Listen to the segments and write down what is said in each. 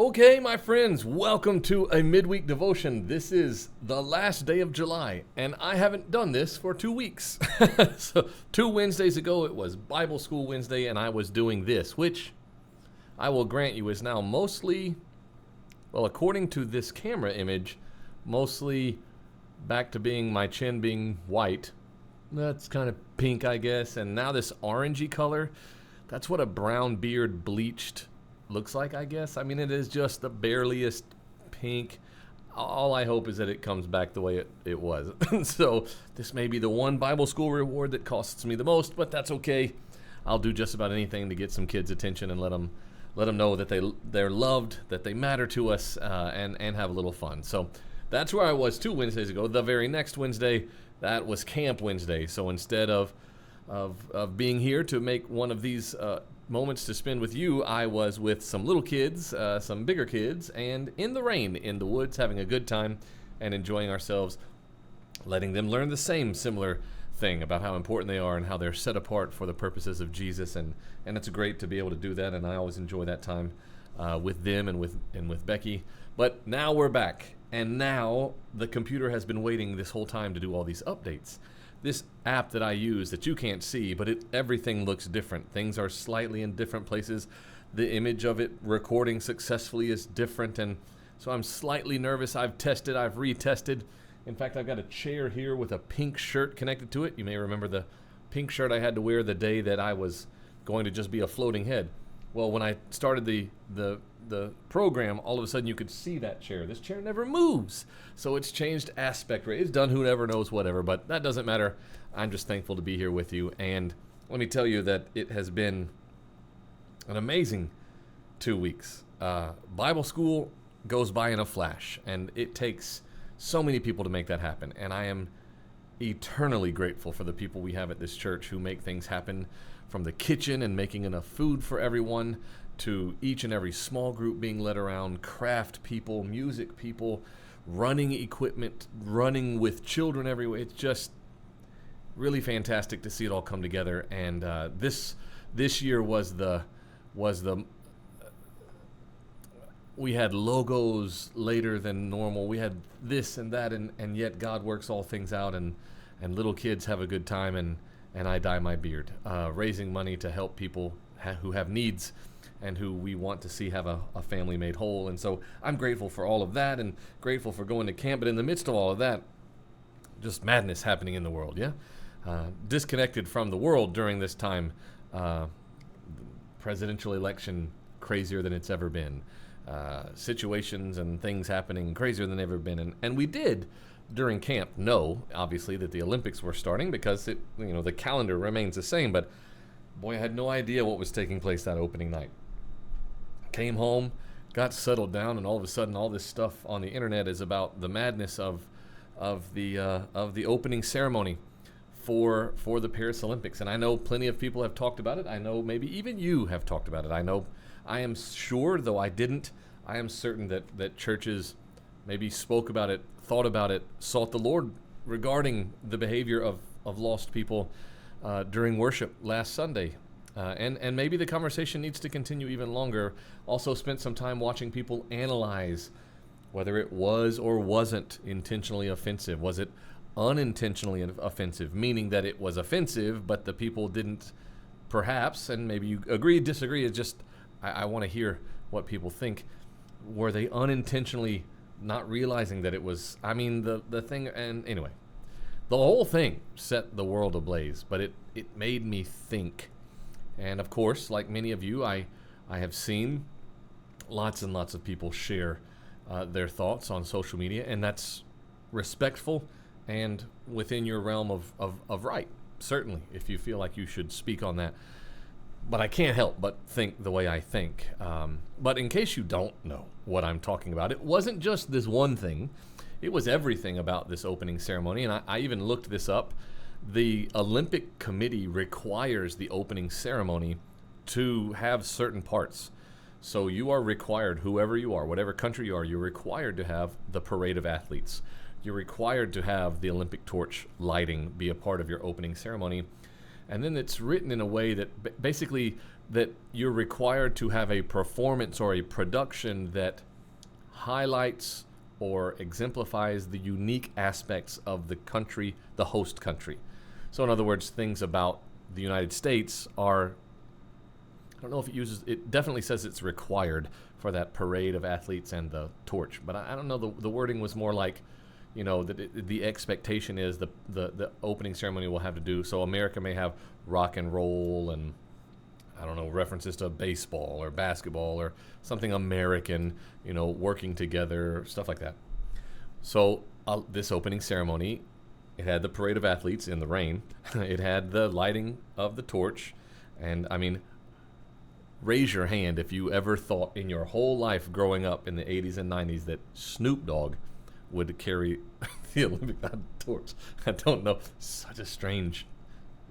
Okay, my friends, welcome to a midweek devotion. This is the last day of July, and I haven't done this for 2 weeks. So, 2 Wednesdays ago, it was Bible School Wednesday, and I was doing this, which I will grant you is now mostly, well, according to this camera image, mostly back to being my chin being white. That's kind of pink, I guess, and now this orangey color, that's what a brown beard bleached looks like, I guess. I mean, it is just the bareliest pink. All I hope is that it comes back the way it was. So this may be the one Bible school reward that costs me the most, but that's okay. I'll do just about anything to get some kids' attention and let them know that they're loved, that they matter to us, and have a little fun. So that's where I was 2 Wednesdays ago. The very next Wednesday, that was Camp Wednesday. So instead of being here to make one of these moments to spend with you, I was with some little kids, some bigger kids, and in the rain, in the woods, having a good time and enjoying ourselves, letting them learn the similar thing about how important they are and how they're set apart for the purposes of Jesus, and it's great to be able to do that, and I always enjoy that time with them and with Becky. But now we're back, and now the computer has been waiting this whole time to do all these updates. This app that I use that you can't see, but everything looks different. Things are slightly in different places. The image of it recording successfully is different, and so I'm slightly nervous. I've tested, I've retested. In fact, I've got a chair here with a pink shirt connected to it. You may remember the pink shirt I had to wear the day that I was going to just be a floating head. Well, when I started the program, all of a sudden you could see that chair. This chair never moves. So it's changed aspect rate. It's done whoever knows whatever, but that doesn't matter. I'm just thankful to be here with you. And let me tell you that it has been an amazing 2 weeks. Bible school goes by in a flash, and it takes so many people to make that happen. And I am eternally grateful for the people we have at this church who make things happen, from the kitchen and making enough food for everyone, to each and every small group being led around, craft people, music people, running equipment, running with children everywhere. It's just really fantastic to see it all come together. And this year was the we had logos later than normal. We had this and that, and yet God works all things out, and little kids have a good time, and I dye my beard, raising money to help people who have needs and who we want to see have a family made whole. And so I'm grateful for all of that, and grateful for going to camp. But in the midst of all of that, just madness happening in the world, yeah? Disconnected from the world during this time. Presidential election crazier than it's ever been. Situations and things happening crazier than they've ever been. And we did, during camp, know, obviously, that the Olympics were starting, because the calendar remains the same. But boy, I had no idea what was taking place that opening night. Came home, got settled down, and all of a sudden, all this stuff on the internet is about the madness of the opening ceremony for the Paris Olympics. And I know plenty of people have talked about it. I know maybe even you have talked about it. I am sure, though I didn't, I am certain that churches maybe spoke about it, thought about it, sought the Lord regarding the behavior of lost people during worship last Sunday. And maybe the conversation needs to continue even longer. Also spent some time watching people analyze whether it was or wasn't intentionally offensive. Was it unintentionally offensive, meaning that it was offensive, but the people didn't perhaps, and maybe you agree, disagree, it's just, I want to hear what people think. Were they unintentionally not realizing that it was, the thing, and anyway, the whole thing set the world ablaze, but it made me think. And of course, like many of you, I have seen lots and lots of people share their thoughts on social media, and that's respectful and within your realm of right, certainly, if you feel like you should speak on that. But I can't help but think the way I think. But in case you don't know what I'm talking about, it wasn't just this one thing. It was everything about this opening ceremony, and I even looked this up. The Olympic Committee requires the opening ceremony to have certain parts. So you are required, whoever you are, whatever country you are, you're required to have the parade of athletes. You're required to have the Olympic torch lighting be a part of your opening ceremony. And then it's written in a way that basically that you're required to have a performance or a production that highlights or exemplifies the unique aspects of the country, the host country. So in other words, things about the United States are, I don't know if it definitely says it's required for that parade of athletes and the torch, but I don't know, the wording was more like, that the expectation is the opening ceremony will have to do, so America may have rock and roll and, I don't know, references to baseball or basketball or something American, working together, stuff like that. So this opening ceremony, it had the parade of athletes in the rain. It had the lighting of the torch. And I mean, raise your hand if you ever thought in your whole life growing up in the 80s and 90s that Snoop Dogg would carry the Olympic torch. I don't know. Such a strange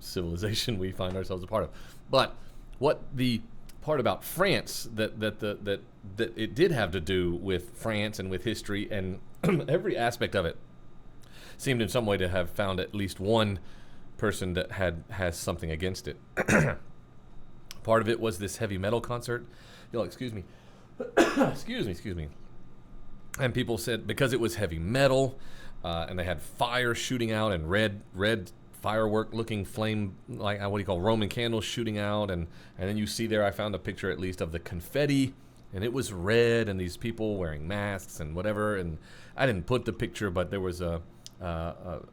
civilization we find ourselves a part of. But what the part about France that it did have to do with France and with history and every aspect of it seemed in some way to have found at least one person that has something against it. Part of it was this heavy metal concert. Excuse me. excuse me. And people said because it was heavy metal, and they had fire shooting out and red firework looking flame, like what do you call Roman candles shooting out, and then you see there, I found a picture at least of the confetti, and it was red, and these people wearing masks and whatever, and I didn't put the picture, but there was a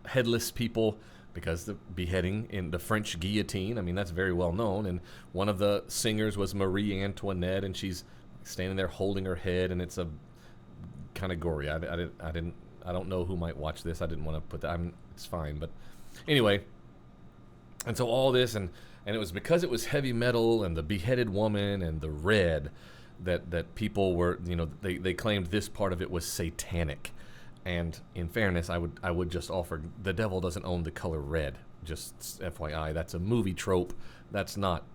headless people because the beheading in the French guillotine, I mean that's very well known, and one of the singers was Marie Antoinette, and she's standing there holding her head, and it's a kind of gory. I don't know who might watch this. I didn't want to put that. It's fine, but anyway, and so all this, and it was because it was heavy metal and the beheaded woman and the red that people were, they claimed this part of it was satanic. And in fairness, I would just offer, the devil doesn't own the color red. Just FYI, that's a movie trope. That's not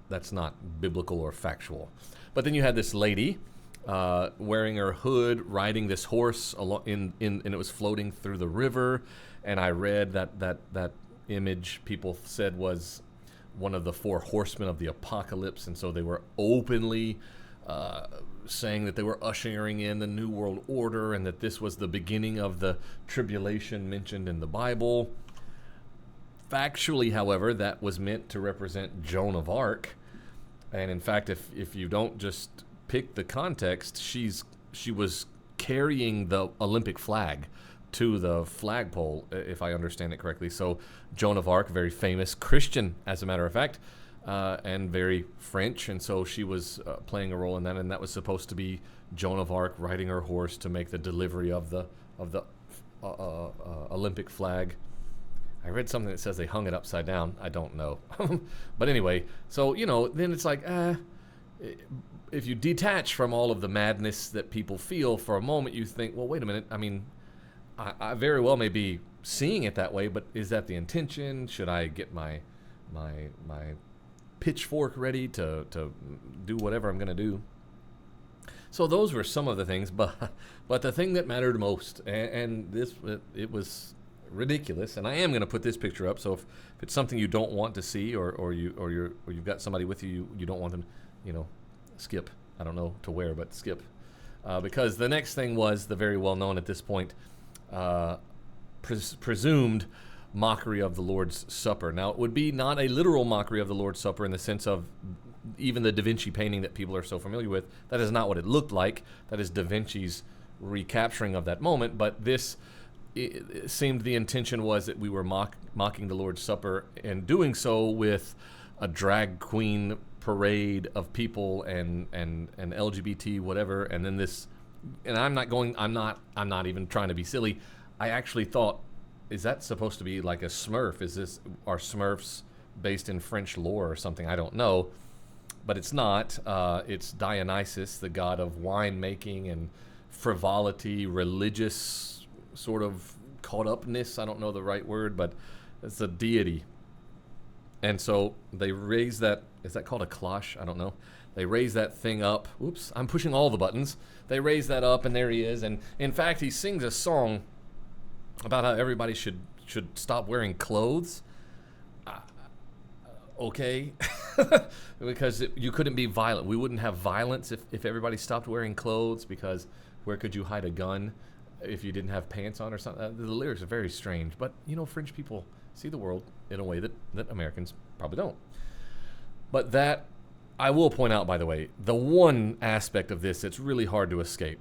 biblical or factual. But then you had this lady wearing her hood, riding this horse and it was floating through the river. And I read that image people said was one of the 4 horsemen of the apocalypse, and so they were openly saying that they were ushering in the New World Order and that this was the beginning of the tribulation mentioned in the Bible. Factually, however, that was meant to represent Joan of Arc, and in fact, if you don't just pick the context, she was carrying the Olympic flag to the flagpole, if I understand it correctly. So Joan of Arc, very famous Christian, as a matter of fact, and very French, and so she was playing a role in that, and that was supposed to be Joan of Arc riding her horse to make the delivery of the Olympic flag. I read something that says they hung it upside down. I don't know. But anyway, so, then it's like, if you detach from all of the madness that people feel for a moment, you think, well, wait a minute, I mean, I very well may be seeing it that way, but is that the intention? Should I get my pitchfork ready to do whatever I'm going to do? So those were some of the things, but the thing that mattered most, and it was ridiculous, and I am going to put this picture up. So if it's something you don't want to see, or you've got somebody with you don't want them, skip. I don't know to where, but skip, because the next thing was the very well known at this point. Presumed mockery of the Lord's Supper. Now, it would be not a literal mockery of the Lord's Supper in the sense of even the Da Vinci painting that people are so familiar with. That is not what it looked like. That is Da Vinci's recapturing of that moment. But this, it seemed the intention was that we were mocking the Lord's Supper, and doing so with a drag queen parade of people and LGBT whatever, and then this. And I'm not even trying to be silly. I actually thought, is that supposed to be like a Smurf? Are Smurfs based in French lore or something? I don't know, but it's not. It's Dionysus, the god of winemaking and frivolity, religious sort of caught upness. I don't know the right word, but it's a deity. And so they raise that. Is that called a cloche? I don't know. They raise that thing up. Oops, I'm pushing all the buttons. They raise that up, and there he is. And in fact, he sings a song about how everybody should stop wearing clothes. Okay? Because you couldn't be violent. We wouldn't have violence if everybody stopped wearing clothes, because where could you hide a gun if you didn't have pants on or something? The lyrics are very strange. But, French people see the world in a way that Americans probably don't. But that, I will point out, by the way, the one aspect of this that's really hard to escape.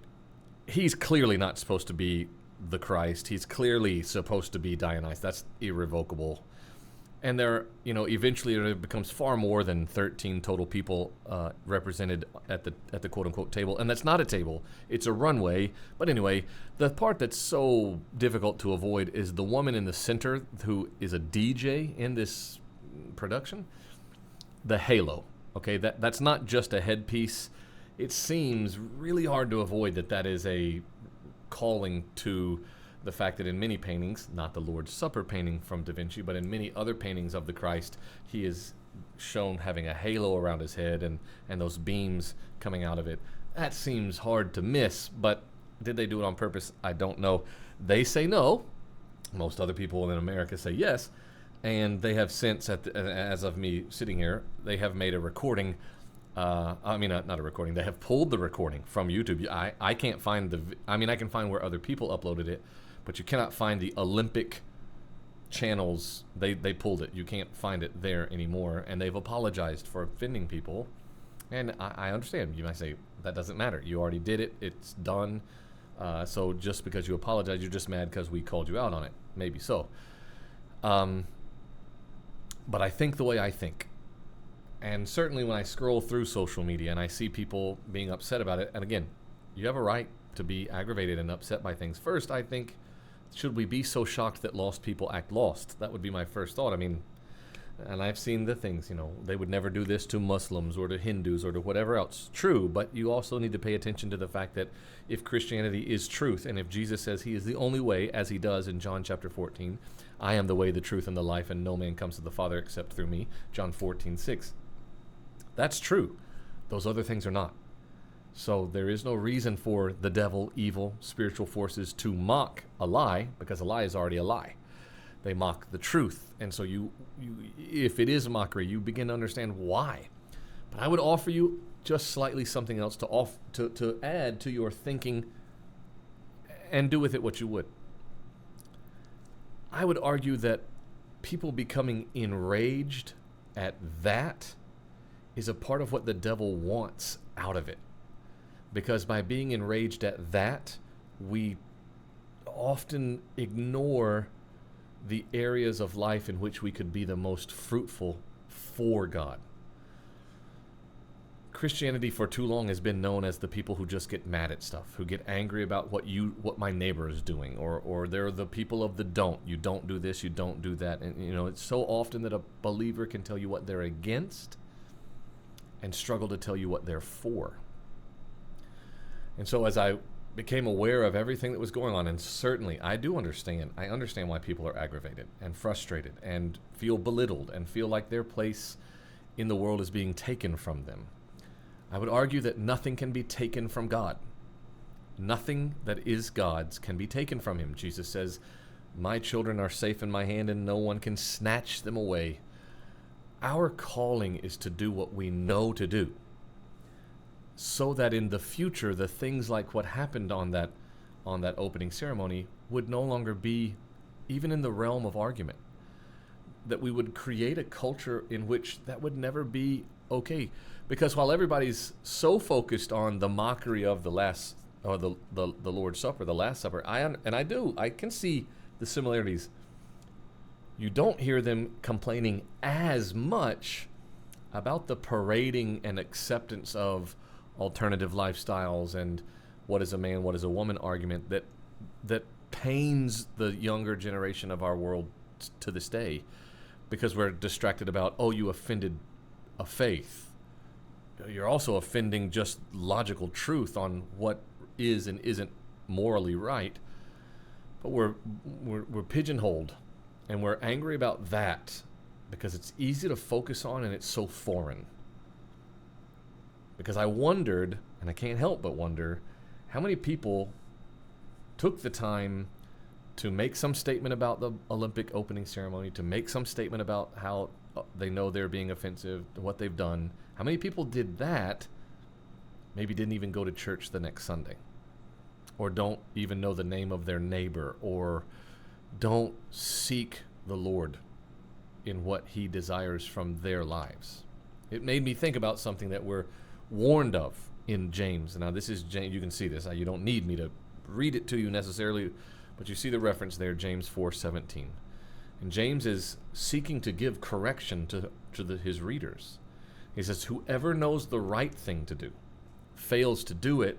He's clearly not supposed to be the Christ. He's clearly supposed to be Dionysus. That's irrevocable. And eventually it becomes far more than 13 total people represented at the quote unquote table. And that's not a table, it's a runway. But anyway, the part that's so difficult to avoid is the woman in the center who is a DJ in this production. The halo. Okay, that's not just a headpiece. It seems really hard to avoid that is a calling to the fact that in many paintings, not the Lord's Supper painting from Da Vinci, but in many other paintings of the Christ, he is shown having a halo around his head and those beams coming out of it. That seems hard to miss, but did they do it on purpose? I don't know. They say no. Most other people in America say yes. And they have since, as of me sitting here, they have made a recording. Not a recording. They have pulled the recording from YouTube. I can't find I can find where other people uploaded it, but you cannot find the Olympic channels. They pulled it. You can't find it there anymore, and they've apologized for offending people. And I understand. You might say, that doesn't matter. You already did it. It's done. So just because you apologize, you're just mad because we called you out on it. Maybe so. But I think the way I think. And certainly when I scroll through social media and I see people being upset about it, and again, you have a right to be aggravated and upset by things. First, I think, should we be so shocked that lost people act lost? That would be my first thought. And I've seen the things, they would never do this to Muslims or to Hindus or to whatever else. True, but you also need to pay attention to the fact that if Christianity is truth, and if Jesus says he is the only way, as he does in John chapter 14, I am the way, the truth, and the life, and no man comes to the Father except through me, John 14:6. That's true. Those other things are not. So there is no reason for the devil, evil, spiritual forces to mock a lie, because a lie is already a lie. They mock the truth. And so you if it is a mockery, you begin to understand why. But I would offer you just slightly something else to add to your thinking, and do with it what you would. I would argue that people becoming enraged at that is a part of what the devil wants out of it. Because by being enraged at that, we often ignore the areas of life in which we could be the most fruitful for God. Christianity for too long has been known as the people who just get mad at stuff, who get angry about what my neighbor is doing, or they're the people of the don't. You don't do this, you don't do that. And it's so often that a believer can tell you what they're against and struggle to tell you what they're for. And so as I became aware of everything that was going on, and certainly I understand why people are aggravated and frustrated and feel belittled and feel like their place in the world is being taken from them. I would argue that nothing can be taken from God. Nothing that is God's can be taken from him. Jesus says, my children are safe in my hand and no one can snatch them away. Our calling is to do what we know to do, so that in the future, the things like what happened on that opening ceremony would no longer be even in the realm of argument. That we would create a culture in which that would never be okay. Because while everybody's so focused on the mockery of the Lord's Supper, the Last Supper, I can see the similarities. You don't hear them complaining as much about the parading and acceptance of alternative lifestyles and what is a man, what is a woman argument that pains the younger generation of our world to this day, because we're distracted about, you offended a faith. You're also offending just logical truth on what is and isn't morally right. But we're pigeonholed, and we're angry about that because it's easy to focus on and it's so foreign. Because I wondered, and I can't help but wonder, how many people took the time to make some statement about the Olympic opening ceremony, to make some statement about how they know they're being offensive to what they've done. How many people did that, maybe didn't even go to church the next Sunday, or don't even know the name of their neighbor, or don't seek the Lord in what he desires from their lives? It made me think about something that we're warned of in James. Now, this is James. You can see this. You don't need me to read it to you necessarily, but you see the reference there, James 4:17. And James is seeking to give correction to his readers. He says, whoever knows the right thing to do fails to do it,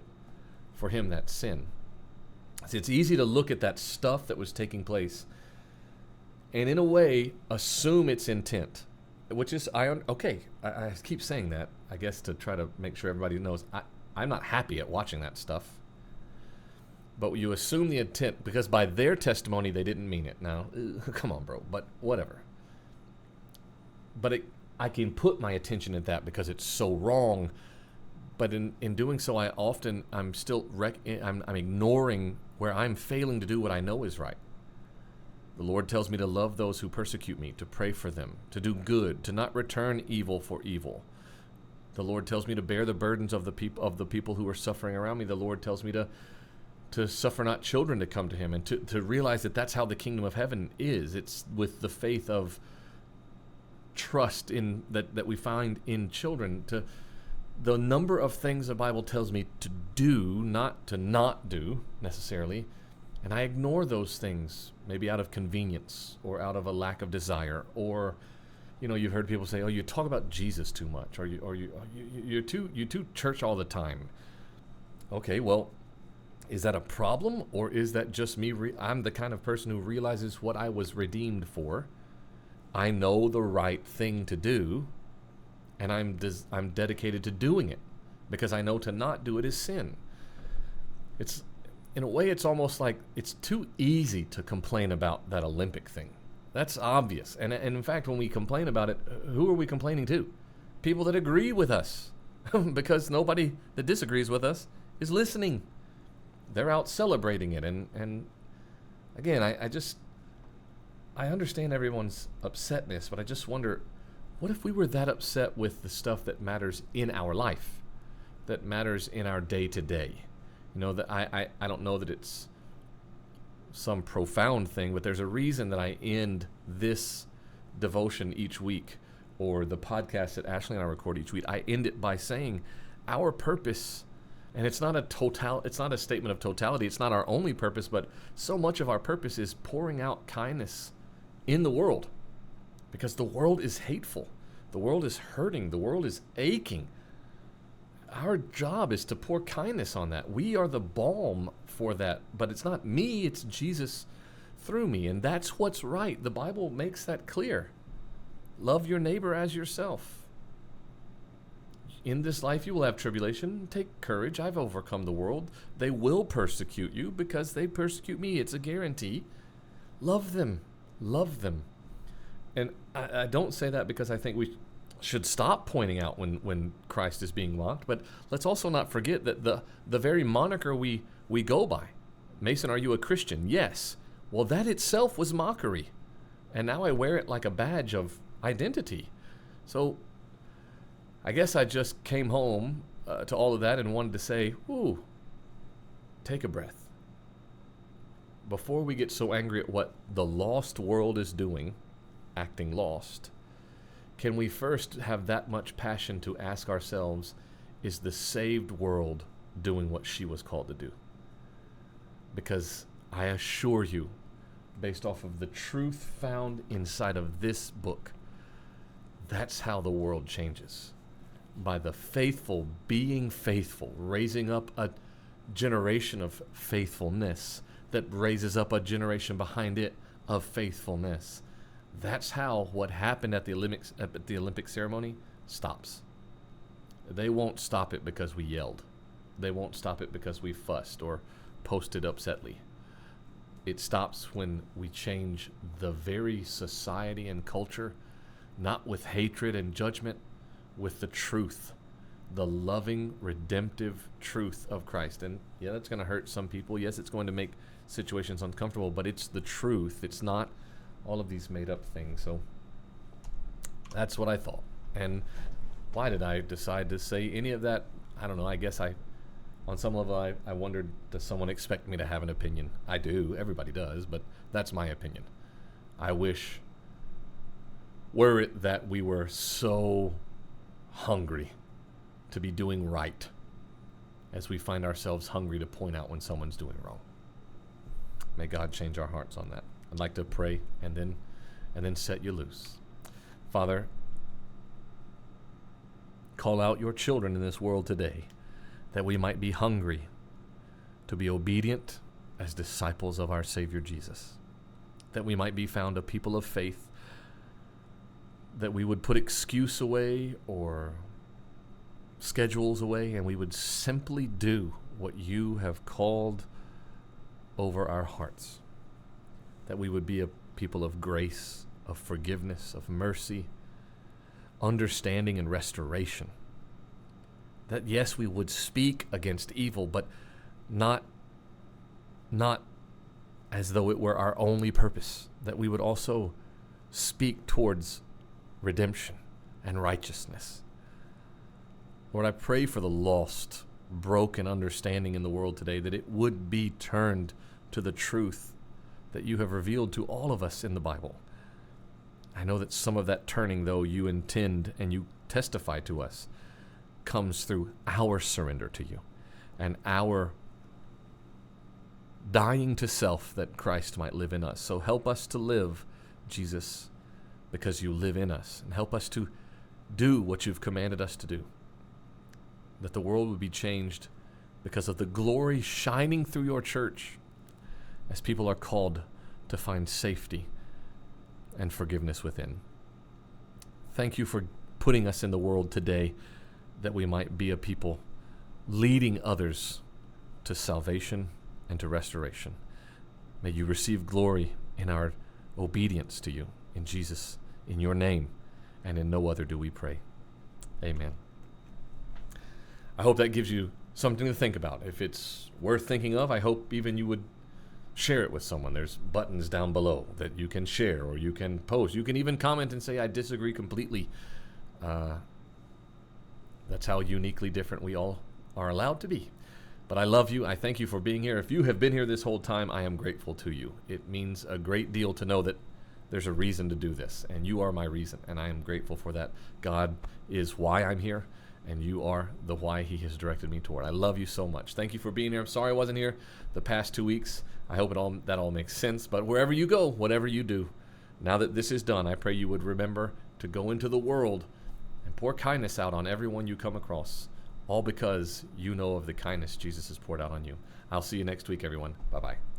for him that's sin. See, it's easy to look at that stuff that was taking place and in a way assume its intent, which is, I keep saying that, I guess, to try to make sure everybody knows I'm not happy at watching that stuff. But you assume the intent because by their testimony they didn't mean it. Now, come on, bro, but whatever. But I can put my attention at that because it's so wrong. But in doing so, I'm still I'm ignoring where I'm failing to do what I know is right. The Lord tells me to love those who persecute me, to pray for them, to do good, to not return evil for evil. The Lord tells me to bear the burdens of the people who are suffering around me. The Lord tells me to suffer not children to come to him, and to realize that that's how the kingdom of heaven is. It's with the faith of trust in that we find in children. To the number of things the Bible tells me to do, not to not do necessarily, and I ignore those things, maybe out of convenience or out of a lack of desire, or you've heard people say, "Oh, you talk about Jesus too much," or you're too church all the time. Okay, well, is that a problem, or is that just me? I'm the kind of person who realizes what I was redeemed for. I know the right thing to do, and I'm dedicated to doing it because I know to not do it is sin. It's, in a way, it's almost like it's too easy to complain about that Olympic thing. That's obvious. And in fact, when we complain about it, who are we complaining to? People that agree with us, because nobody that disagrees with us is listening. They're out celebrating it. And again, I understand everyone's upsetness, but I just wonder, what if we were that upset with the stuff that matters in our life, that matters in our day-to-day? That I don't know that it's some profound thing, but there's a reason that I end this devotion each week, or the podcast that Ashley and I record each week. I end it by saying our purpose, and it's not a statement of totality. It's not our only purpose, but so much of our purpose is pouring out kindness in the world, because the world is hateful. The world is hurting. The world is aching. Our job is to pour kindness on that. We are the balm for that, but it's not me, it's Jesus through me, and that's what's right. The Bible makes that clear. Love your neighbor as yourself. In this life you will have tribulation. Take courage. I've overcome the world. They will persecute you because they persecute me. It's a guarantee. Love them. Love them. And I don't say that because I think we should stop pointing out when Christ is being mocked, but let's also not forget that the very moniker we go by, Mason, are you a Christian? Yes. Well, that itself was mockery, and now I wear it like a badge of identity. So I guess I just came home to all of that and wanted to say, ooh, take a breath. Before we get so angry at what the lost world is doing, acting lost, can we first have that much passion to ask ourselves, is the saved world doing what she was called to do? Because I assure you, based off of the truth found inside of this book, that's how the world changes. By the faithful being faithful, raising up a generation of faithfulness that raises up a generation behind it of faithfulness. That's how what happened at the Olympic ceremony stops. They won't stop it because we yelled. They won't stop it because we fussed or posted upsetly. It stops when we change the very society and culture, not with hatred and judgment, with the truth, the loving, redemptive truth of Christ. And yeah, that's going to hurt some people. Yes, it's going to make situations uncomfortable, but it's the truth. It's not all of these made up things. So That's what I thought. And why did I decide to say any of that? I don't know. I guess on some level, I wondered, does someone expect me to have an opinion? I do. Everybody does, but that's my opinion. I wish, were it that we were so hungry to be doing right as we find ourselves hungry to point out when someone's doing wrong. May God change our hearts on that. I'd like to pray and then set you loose. Father, call out your children in this world today that we might be hungry to be obedient as disciples of our Savior Jesus, that we might be found a people of faith, that we would put excuse away or schedules away, and we would simply do what you have called over our hearts, that we would be a people of grace, of forgiveness, of mercy, understanding and restoration. That yes, we would speak against evil, but not as though it were our only purpose, that we would also speak towards redemption and righteousness. Lord, I pray for the lost, broken understanding in the world today, that it would be turned to the truth that you have revealed to all of us in the Bible. I know that some of that turning, though, you intend and you testify to us, comes through our surrender to you and our dying to self that Christ might live in us. So help us to live, Jesus, because you live in us, and help us to do what you've commanded us to do, that the world would be changed because of the glory shining through your church as people are called to find safety and forgiveness within. Thank you for putting us in the world today that we might be a people leading others to salvation and to restoration. May you receive glory in our obedience to you. In Jesus, in your name, and in no other do we pray. Amen. I hope that gives you something to think about. If it's worth thinking of, I hope even you would share it with someone. There's buttons down below that you can share, or you can post. You can even comment and say, I disagree completely. That's how uniquely different we all are allowed to be. But I love you. I thank you for being here. If you have been here this whole time, I am grateful to you. It means a great deal to know that there's a reason to do this, and you are my reason, and I am grateful for that. God is why I'm here, and you are the why he has directed me toward. I love you so much. Thank you for being here. I'm sorry I wasn't here the past 2 weeks. I hope that all makes sense. But wherever you go, whatever you do, now that this is done, I pray you would remember to go into the world and pour kindness out on everyone you come across, all because you know of the kindness Jesus has poured out on you. I'll see you next week, everyone. Bye-bye.